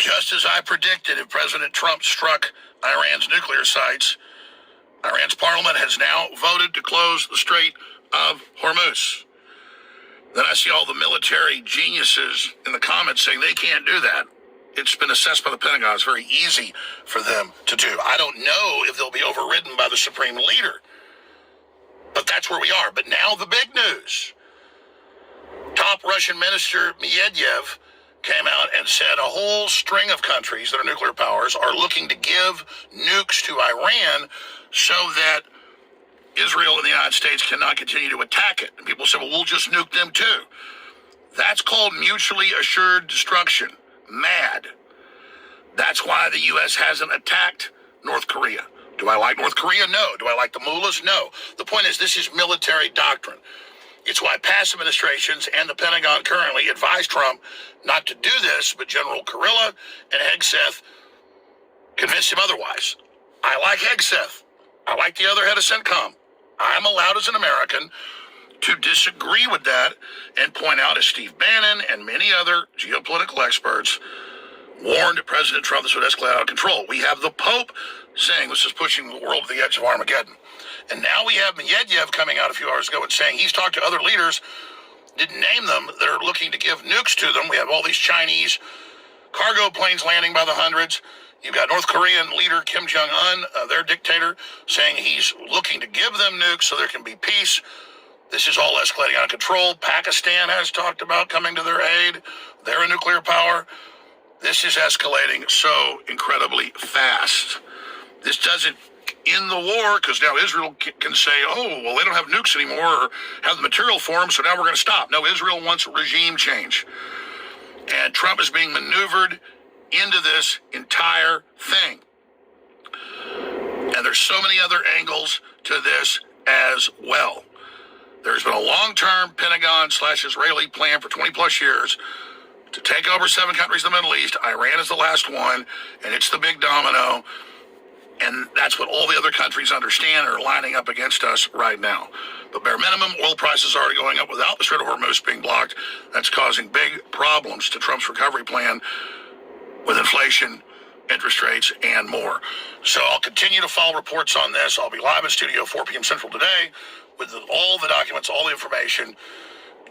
Just as I predicted, if President Trump struck Iran's nuclear sites, Iran's parliament has now voted to close the Strait of Hormuz. Then I see all the military geniuses in the comments saying they can't do that. It's been assessed by the Pentagon. It's very easy for them to do. I don't know if they'll be overridden by the supreme leader, but that's where we are. But now the big news. Top Russian Minister Medvedev came out and said a whole string of countries that are nuclear powers are looking to give nukes to Iran so that Israel and the United States cannot continue to attack it. And people say, well, we'll just nuke them too. That's called mutually assured destruction. MAD. That's why the U.S. hasn't attacked North Korea. Do I like North Korea? No. Do I like the mullahs? No. The point is, this is military doctrine. It's why past administrations and the Pentagon currently advise Trump not to do this, but General Kurilla and Execpt convinced him otherwise. I like Execpt. I like the other head of CENTCOM. I'm allowed as an American to disagree with that and point out, as Steve Bannon and many other geopolitical experts warned President Trump this would escalate out of control. We have the Pope saying this is pushing the world to the edge of Armageddon. And now we have Medvedev coming out a few hours ago and saying he's talked to other leaders, didn't name them, that are looking to give nukes to them. We have all these Chinese cargo planes landing by the hundreds. You've got North Korean leader Kim Jong-un, their dictator, saying he's looking to give them nukes so there can be peace. This is all escalating out of control. Pakistan has talked about coming to their aid. They're a nuclear power. This is escalating so incredibly fast. This doesn't end the war, because now Israel can say, oh, well, they don't have nukes anymore or have the material for them, so now we're going to stop. No, Israel wants regime change. And Trump is being maneuvered into this entire thing. And there's so many other angles to this as well. There's been a long-term Pentagon/Israeli plan for 20 plus years to take over 7 countries in the Middle East. Iran is the last one, and it's the big domino. And that's what all the other countries understand and are lining up against us right now. But bare minimum, oil prices are already going up without the Strait of Hormuz being blocked. That's causing big problems to Trump's recovery plan with inflation, interest rates, and more. So I'll continue to follow reports on this. I'll be live in studio 4 p.m. Central today with all the documents, all the information,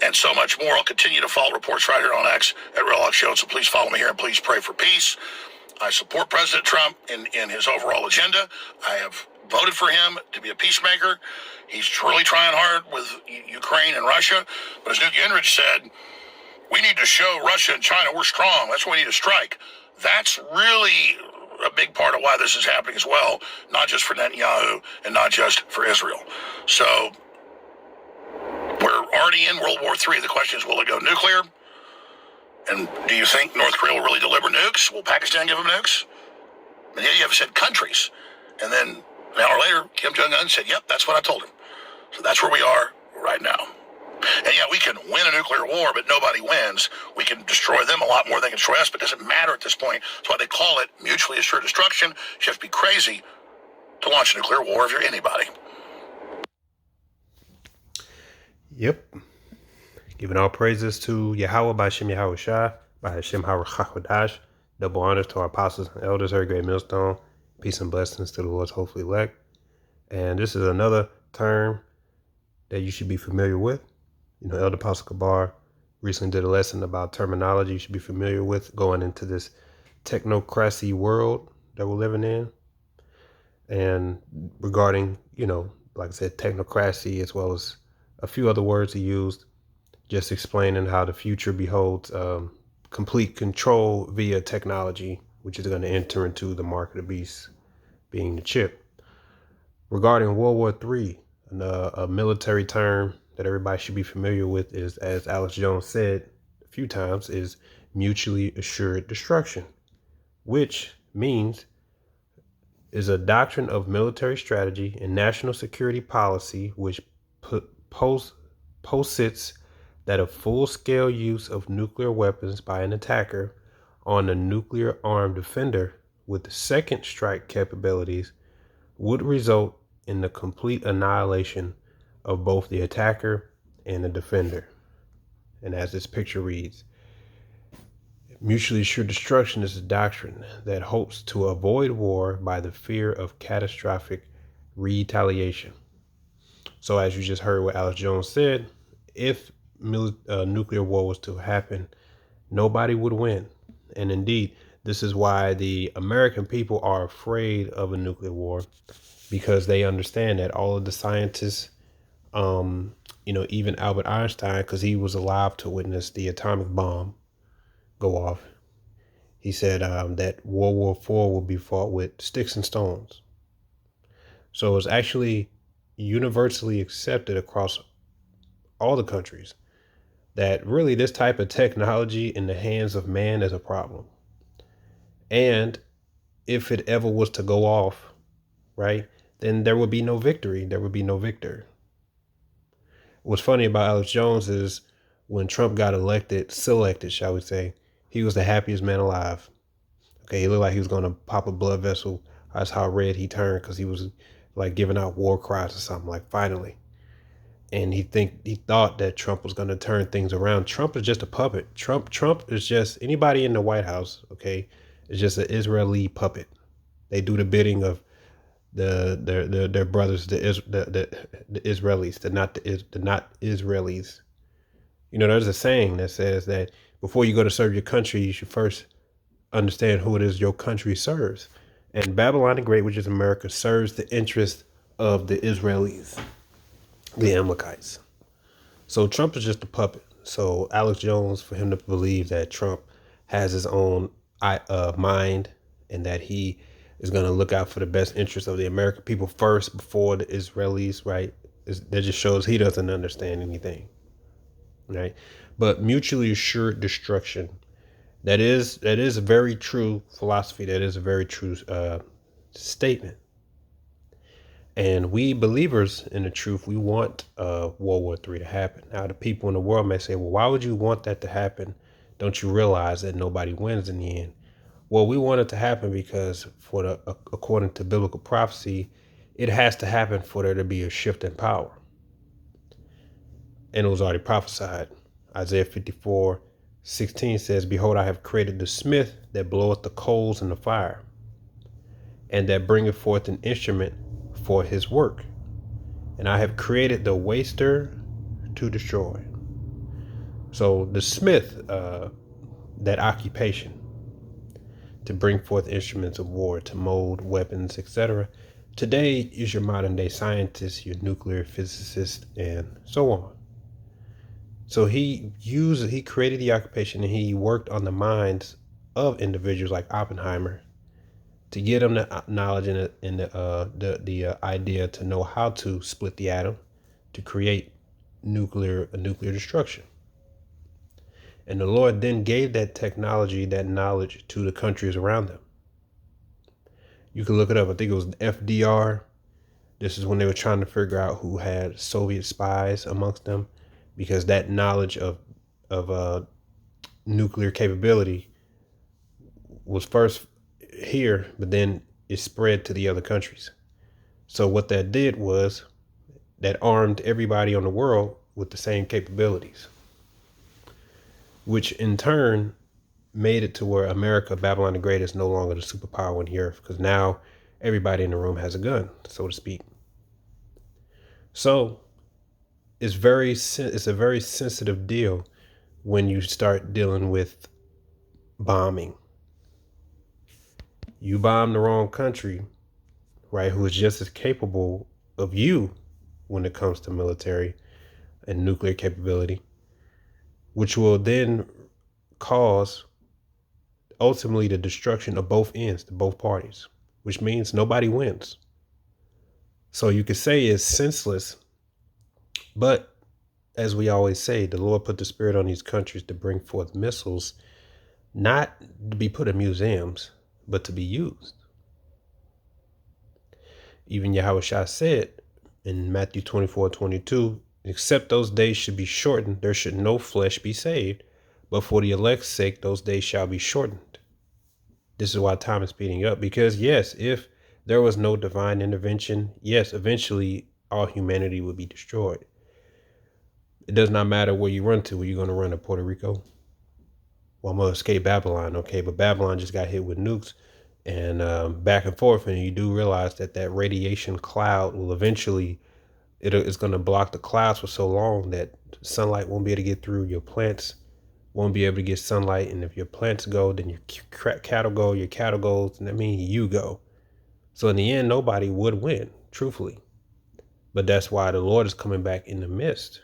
and so much more. I'll continue to follow reports right here on X at Real Life Show. So please follow me here and please pray for peace. I support President Trump in his overall agenda. I have voted for him to be a peacemaker. He's truly trying hard with Ukraine and Russia. But as Newt Gingrich said, we need to show Russia and China we're strong. That's why we need to strike. That's really a big part of why this is happening as well, not just for Netanyahu and not just for Israel. So we're already in World War III. The question is, will it go nuclear? And do you think North Korea will really deliver nukes? Will Pakistan give them nukes? And yet you have said countries. And then an hour later, Kim Jong-un said, yep, that's what I told him. So that's where we are right now. And yeah, we can win a nuclear war, but nobody wins. We can destroy them a lot more than they can destroy us, but it doesn't matter at this point. That's why they call it mutually assured destruction. You have to be crazy to launch a nuclear war if you're anybody. Yep. Giving all praises to Yahweh by Hashem Yahweh Shai, by Hashem HaRachakodash. Double honors to our apostles and elders, every great millstone. Peace and blessings to the Lord's hopefully elect. And this is another term that you should be familiar with. You know, Elder Apostle Kabar recently did a lesson about terminology you should be familiar with going into this technocracy world that we're living in. And regarding, you know, like I said, technocracy, as well as a few other words he used, just explaining how the future beholds complete control via technology, which is going to enter into the mark of the beast, being the chip. Regarding World War III, a military term that everybody should be familiar with is, as Alex Jones said a few times, is mutually assured destruction, which means is a doctrine of military strategy and national security policy which posits that a full-scale use of nuclear weapons by an attacker on a nuclear-armed defender with second strike capabilities would result in the complete annihilation of both the attacker and the defender. And as this picture reads, Mutually assured destruction is a doctrine that hopes to avoid war by the fear of catastrophic retaliation. So, as you just heard what Alex Jones said, if nuclear war was to happen, nobody would win. And indeed, this is why the American people are afraid of a nuclear war, because they understand that all of the scientists, even Albert Einstein, because he was alive to witness the atomic bomb go off, he said that World War IV will be fought with sticks and stones. So it's actually universally accepted across all the countries that really this type of technology in the hands of man is a problem. And if it ever was to go off, right, then there would be no victory. There would be no victor. What's funny about Alex Jones is when Trump got selected, shall we say, he was the happiest man alive. Okay, he looked like he was going to pop a blood vessel. That's how red he turned, because he was like giving out war cries or something, like finally. And he thought that Trump was going to turn things around. Trump is just a puppet. Trump is just anybody in the White House. Okay, is just an Israeli puppet. They do the bidding of their brothers, the Israelis, the not Israelis. There's a saying that says that before you go to serve your country, you should first understand who it is your country serves. And Babylon the Great, which is America, serves the interest of the Israelis, the Amalekites. So Trump is just a puppet. So Alex Jones, for him to believe that Trump has his own mind and that he is going to look out for the best interest of the American people first before the Israelis, right? That just shows he doesn't understand anything, right? But mutually assured destruction, that is a very true philosophy. That is a very true statement. And we believers in the truth, we want World War III to happen. Now, the people in the world may say, well, why would you want that to happen? Don't you realize that nobody wins in the end? Well, we want it to happen because according to biblical prophecy, it has to happen for there to be a shift in power. And it was already prophesied. Isaiah 54:16 says, behold, I have created the smith that bloweth the coals in the fire, and that bringeth forth an instrument for his work. And I have created the waster to destroy. So the smith, that occupation, to bring forth instruments of war, to mold weapons, etc. Today is your modern day scientist, your nuclear physicist, and so on. So he created the occupation, and he worked on the minds of individuals like Oppenheimer to get them the knowledge and the idea to know how to split the atom to create nuclear destruction. And the Lord then gave that technology, that knowledge to the countries around them. You can look it up. I think it was FDR. This is when they were trying to figure out who had Soviet spies amongst them, because that knowledge of nuclear capability was first here, but then it spread to the other countries. So what that did was that armed everybody on the world with the same capabilities, which in turn made it to where America, Babylon the Great, is no longer the superpower on the earth, because now everybody in the room has a gun, so to speak. So it's a very sensitive deal when you start dealing with bombing. You bomb the wrong country, right, who is just as capable of you when it comes to military and nuclear capability, which will then cause ultimately the destruction of both ends, to both parties, which means nobody wins. So you could say it's senseless, but as we always say, the Lord put the spirit on these countries to bring forth missiles, not to be put in museums, but to be used. Even Yahushua said in Matthew 24:22, except those days should be shortened, there should no flesh be saved, but for the elect's sake, those days shall be shortened. This is why time is speeding up, because yes, if there was no divine intervention, yes, eventually all humanity would be destroyed. It does not matter where you run to. Are you going to run to Puerto Rico? Well, I'm gonna escape Babylon, okay? But Babylon just got hit with nukes, and back and forth, and you do realize that that radiation cloud will eventually it's gonna block the clouds for so long that sunlight won't be able to get through. Your plants won't be able to get sunlight, and if your plants go, then your cattle go. Your cattle goes, and that means you go. So in the end, nobody would win, truthfully. But that's why the Lord is coming back in the midst,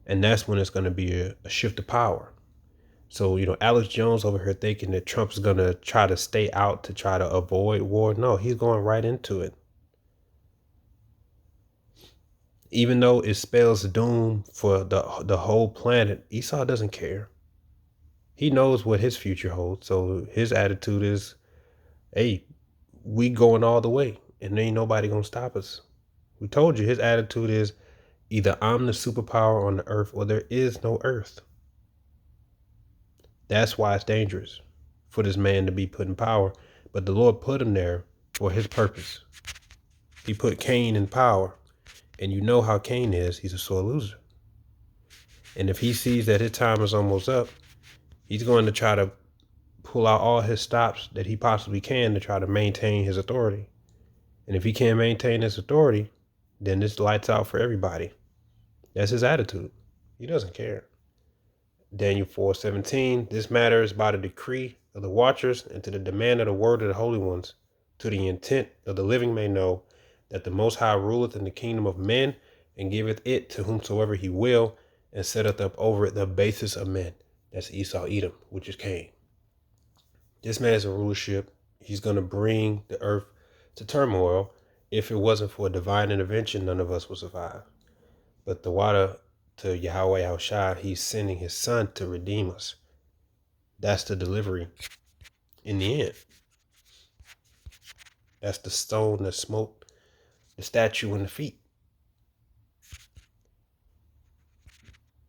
and that's when it's going to be a shift of power. So, Alex Jones over here thinking that Trump's going to try to stay out to try to avoid war. No, he's going right into it. Even though it spells doom for the whole planet, Esau doesn't care. He knows what his future holds. So his attitude is, hey, we going all the way and ain't nobody going to stop us. We told you his attitude is either I'm the superpower on the earth or there is no earth. That's why it's dangerous for this man to be put in power. But the Lord put him there for his purpose. He put Cain in power. And you know how Cain is. He's a sore loser. And if he sees that his time is almost up, he's going to try to pull out all his stops that he possibly can to try to maintain his authority. And if he can't maintain his authority, then this lights out for everybody. That's his attitude. He doesn't care. Daniel 4:17, this matter is by the decree of the watchers and to the demand of the word of the holy ones, to the intent of the living may know that the Most High ruleth in the kingdom of men and giveth it to whomsoever he will and setteth up over it the basis of men. That's Esau Edom, which is Cain. This man is a rulership. He's going to bring the earth to turmoil. If it wasn't for divine intervention, none of us would survive. But the water to Yahweh Yahushua, he's sending his son to redeem us. That's the delivery in the end. That's the stone that smote the statue in the feet.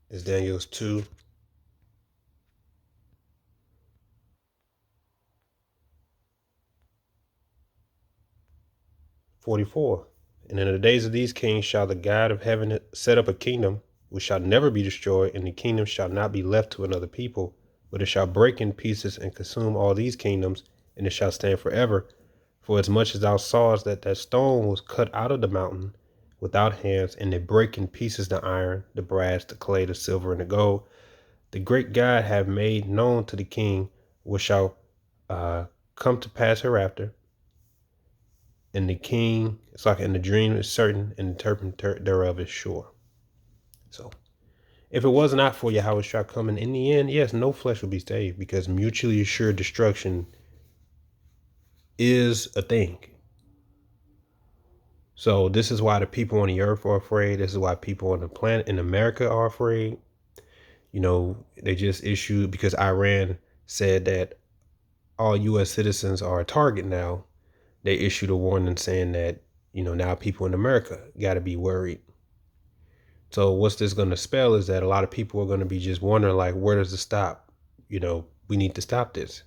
It's Daniel's 2:44. And in the days of these kings shall the God of heaven set up a kingdom which shall never be destroyed, and the kingdom shall not be left to another people, but it shall break in pieces and consume all these kingdoms, and it shall stand forever. For as much as thou sawest that stone was cut out of the mountain without hands, and it break in pieces the iron, the brass, the clay, the silver, and the gold, the great God have made known to the king what shall come to pass hereafter. And the king, it's like in the dream is certain, and the interpreter thereof is sure. So if it was not for Yahweh Shah coming in the end, yes, no flesh will be saved, because mutually assured destruction is a thing. So this is why the people on the earth are afraid. This is why people on the planet in America are afraid. They just issued, because Iran said that all U.S. citizens are a target now. They issued a warning saying that, now people in America got to be worried. So what's this going to spell is that a lot of people are going to be just wondering, like, where does it stop? We need to stop this.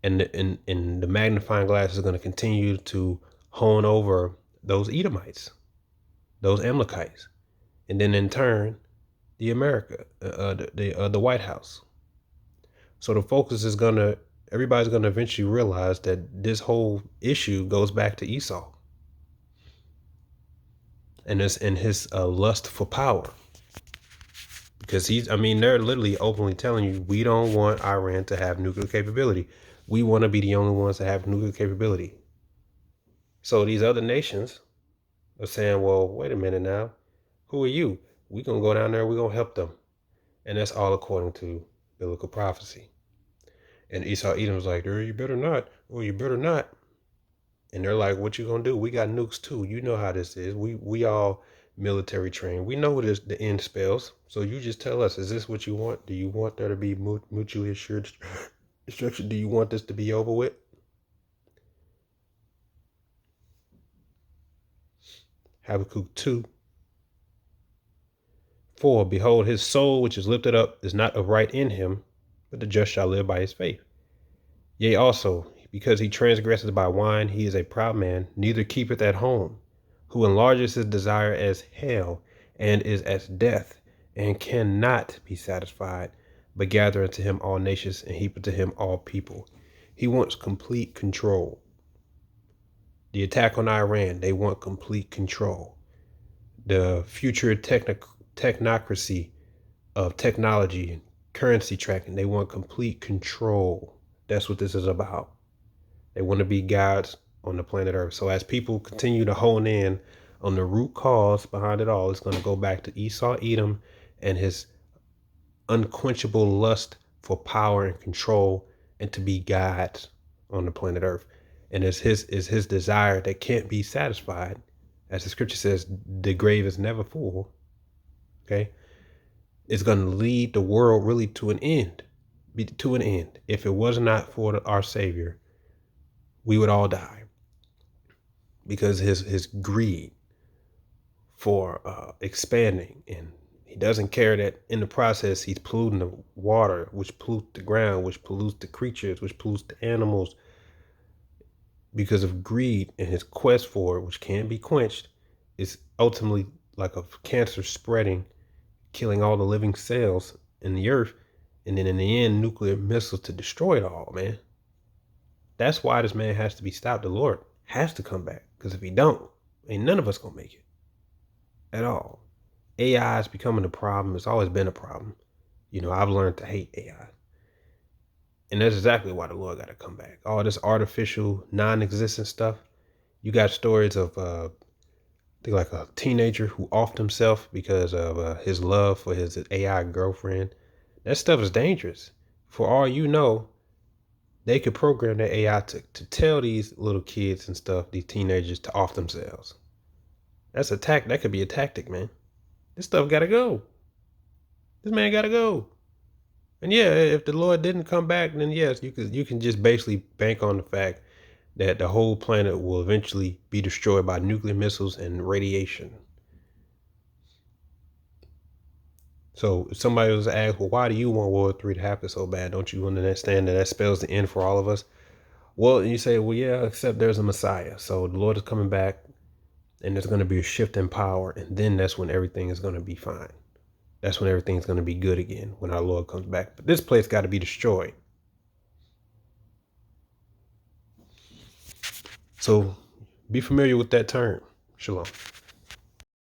And the magnifying glass is going to continue to hone over those Edomites, those Amalekites, and then in turn, the White House. So the focus is everybody's going to eventually realize that this whole issue goes back to Esau and his lust for power. Because they're literally openly telling you, we don't want Iran to have nuclear capability. We want to be the only ones that have nuclear capability. So these other nations are saying, well, wait a minute now. Who are you? We're going to go down there. We're going to help them. And that's all according to biblical prophecy. And Esau Edom was like, you better not. Well, you better not. And they're like, what you going to do? We got nukes too. You know how this is. We all military trained. We know what the end spells. So you just tell us, is this what you want? Do you want there to be mutually assured destruction? Do you want this to be over with? Habakkuk 2:4. Behold, his soul which is lifted up is not upright in him, but the just shall live by his faith. Yea, also, because he transgresseth by wine, he is a proud man, neither keepeth at home, who enlarges his desire as hell, and is as death, and cannot be satisfied. but gather unto him all nations and heap unto him all people. He wants complete control. The attack on Iran, they want complete control. The future technocracy of technology and currency tracking, they want complete control. That's what this is about. They want to be gods on the planet Earth. So as people continue to hone in on the root cause behind it all, it's going to go back to Esau, Edom, and his unquenchable lust for power and control and to be gods on the planet Earth. And it's his desire that can't be satisfied. As the scripture says, the grave is never full. Okay? It's going to lead the world really to an end. If it was not for our Savior, we would all die. Because his greed for expanding, and he doesn't care that in the process he's polluting the water, which pollutes the ground, which pollutes the creatures, which pollutes the animals. Because of greed and his quest for it, which can't be quenched, is ultimately like a cancer spreading, killing all the living cells in the earth, and then in the end, nuclear missiles to destroy it all, man. That's why this man has to be stopped. The Lord has to come back, because if he don't, ain't none of us gonna make it at all. AI is becoming a problem. It's always been a problem. You know, I've learned to hate AI. And that's exactly why the Lord got to come back. All this artificial, non-existent stuff. You got stories of, I think, like a teenager who offed himself because of his love for his AI girlfriend. That stuff is dangerous. For all you know, they could program their AI to tell these little kids and stuff, these teenagers, to off themselves. That could be a tactic, man. This stuff got to go. This man got to go. And yeah, if the Lord didn't come back, then yes, you can just basically bank on the fact that the whole planet will eventually be destroyed by nuclear missiles and radiation. So if somebody was asked, well, why do you want World War III to happen so bad? Don't you understand that spells the end for all of us? Well, and you say, well, yeah, except there's a Messiah. So the Lord is coming back, and there's going to be a shift in power, and then that's when everything is going to be fine. That's when everything's going to be good again, when our Lord comes back. But this place got to be destroyed. So be familiar with that term. Shalom.